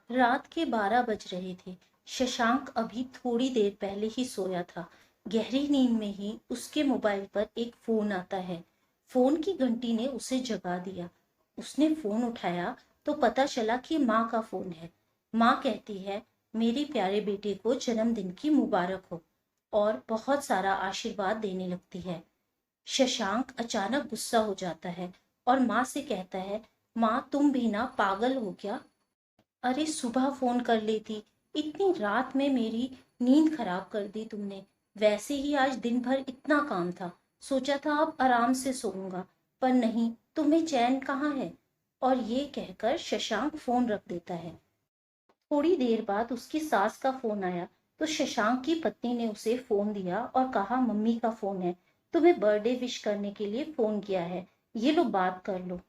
रात के 12 बज रहे थे। शशांक अभी थोड़ी देर पहले ही सोया था। गहरी नींद में ही उसके मोबाइल पर एक फोन आता है। फोन की घंटी ने उसे जगा दिया। उसने फोन उठाया तो पता चला कि माँ का फोन है। माँ कहती है, मेरे प्यारे बेटे को जन्मदिन की मुबारक हो, और बहुत सारा आशीर्वाद देने लगती है। शशांक अचानक गुस्सा हो जाता है और माँ से कहता है, माँ तुम भी ना पागल हो क्या? अरे सुबह फोन कर लेती, इतनी रात में मेरी नींद खराब कर दी तुमने। वैसे ही आज दिन भर इतना काम था, सोचा था अब आराम से सोऊंगा, पर नहीं, तुम्हें चैन कहाँ है? और ये कहकर शशांक फोन रख देता है। थोड़ी देर बाद उसकी सास का फोन आया तो शशांक की पत्नी ने उसे फोन दिया और कहा, मम्मी का फोन है, तुम्हें बर्थडे विश करने के लिए फोन किया है, ये लो बात कर लो।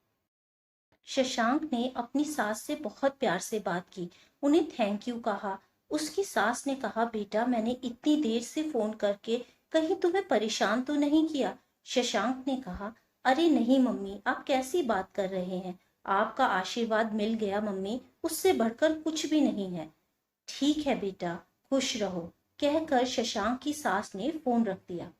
शशांक ने अपनी सास से बहुत प्यार से बात की, उन्हें थैंक यू कहा। उसकी सास ने कहा, बेटा मैंने इतनी देर से फोन करके कहीं तुम्हें परेशान तो नहीं किया? शशांक ने कहा, अरे नहीं मम्मी, आप कैसी बात कर रहे हैं? आपका आशीर्वाद मिल गया मम्मी, उससे बढ़कर कुछ भी नहीं है। ठीक है बेटा, खुश रहो, कहकर शशांक की सास ने फोन रख दिया।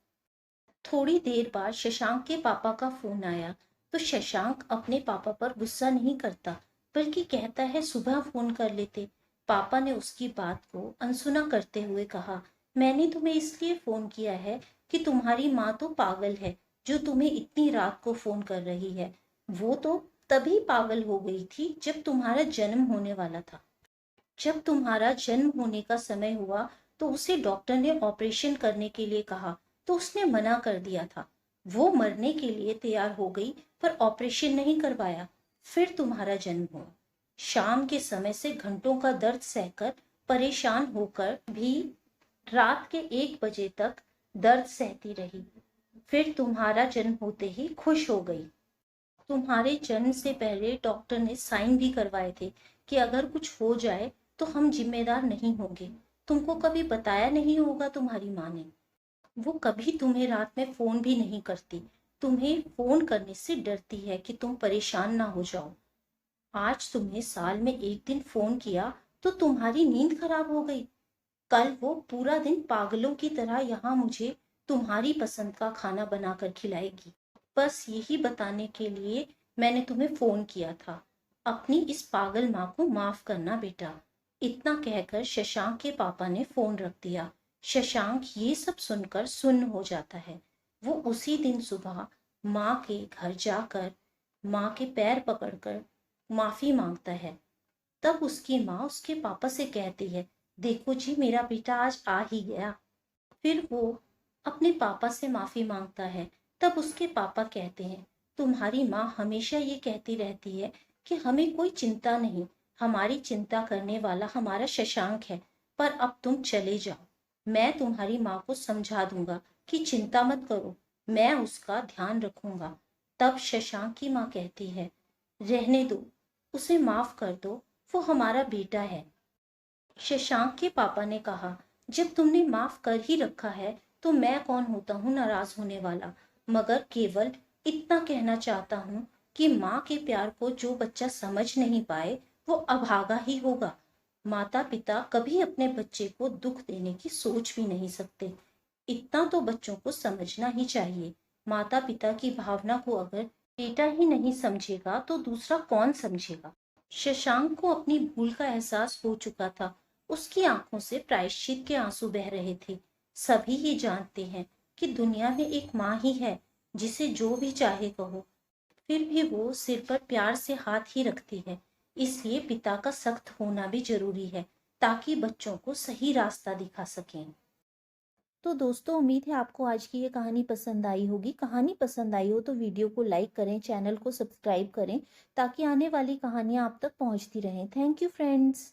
थोड़ी देर बाद शशांक के पापा का फोन आया तो शशांक अपने पापा पर गुस्सा नहीं करता, बल्कि कहता है, सुबह फोन कर लेते। पापा ने उसकी बात को अनसुना करते हुए कहा, मैंने तुम्हें इसलिए फोन किया है कि तुम्हारी माँ तो पागल है, जो तुम्हें इतनी रात को फोन कर रही है। वो तो तभी पागल हो गई थी जब तुम्हारा जन्म होने वाला था। जब तुम्हारा जन्म होने का समय हुआ तो उसे डॉक्टर ने ऑपरेशन करने के लिए कहा, तो उसने मना कर दिया था। वो मरने के लिए तैयार हो गई, पर ऑपरेशन नहीं करवाया। फिर तुम्हारा जन्म हुआ। शाम के समय से घंटों का दर्द सहकर, परेशान होकर भी रात के 1 बजे तक दर्द सहती रही। फिर तुम्हारा जन्म होते ही खुश हो गई। तुम्हारे जन्म से पहले डॉक्टर ने साइन भी करवाए थे कि अगर कुछ हो जाए तो हम जिम्मेदार नहीं होंगे। तुमको कभी बताया नहीं होगा तुम्हारी माँ ने। वो कभी तुम्हें रात में फोन भी नहीं करती, तुम्हें फोन करने से डरती है कि तुम परेशान ना हो जाओ। आज तुमने साल में एक दिन फोन किया तो तुम्हारी नींद खराब हो गई। कल वो पूरा दिन पागलों की तरह यहाँ मुझे तुम्हारी पसंद का खाना बनाकर खिलाएगी। बस यही बताने के लिए मैंने तुम्हें फोन किया था। अपनी इस पागल माँ को माफ करना बेटा। इतना कहकर शशांक के पापा ने फोन रख दिया। शशांक ये सब सुनकर सुन्न हो जाता है। वो उसी दिन सुबह माँ के घर जाकर माँ के पैर पकड़कर माफी मांगता है। तब उसकी माँ उसके पापा से कहती है, देखो जी, मेरा बेटा आज आ ही गया। फिर वो अपने पापा से माफी मांगता है। तब उसके पापा कहते हैं, तुम्हारी माँ हमेशा ये कहती रहती है कि हमें कोई चिंता नहीं, हमारी चिंता करने वाला हमारा शशांक है, पर अब तुम चले जाओ। मैं तुम्हारी माँ को समझा दूंगा कि चिंता मत करो, मैं उसका ध्यान रखूंगा। तब शशांक की माँ कहती है, रहने दो, उसे माफ कर दो, वो हमारा बेटा है। शशांक के पापा ने कहा, जब तुमने माफ कर ही रखा है तो मैं कौन होता हूँ नाराज होने वाला। मगर केवल इतना कहना चाहता हूँ कि माँ के प्यार को जो बच्चा समझ नहीं पाए वो अभागा ही होगा। माता पिता कभी अपने बच्चे को दुख देने की सोच भी नहीं सकते। इतना तो बच्चों को समझना ही चाहिए। माता पिता की भावना को अगर बेटा ही नहीं समझेगा तो दूसरा कौन समझेगा। शशांक को अपनी भूल का एहसास हो चुका था। उसकी आंखों से प्रायश्चित के आंसू बह रहे थे। सभी ही जानते हैं कि दुनिया में एक माँ ही है जिसे जो भी चाहे कहो, फिर भी वो सिर पर प्यार से हाथ ही रखती है। इसलिए पिता का सख्त होना भी जरूरी है, ताकि बच्चों को सही रास्ता दिखा सकें। तो दोस्तों, उम्मीद है आपको आज की ये कहानी पसंद आई होगी। कहानी पसंद आई हो तो वीडियो को लाइक करें, चैनल को सब्सक्राइब करें, ताकि आने वाली कहानियाँ आप तक पहुँचती रहें। Thank you friends.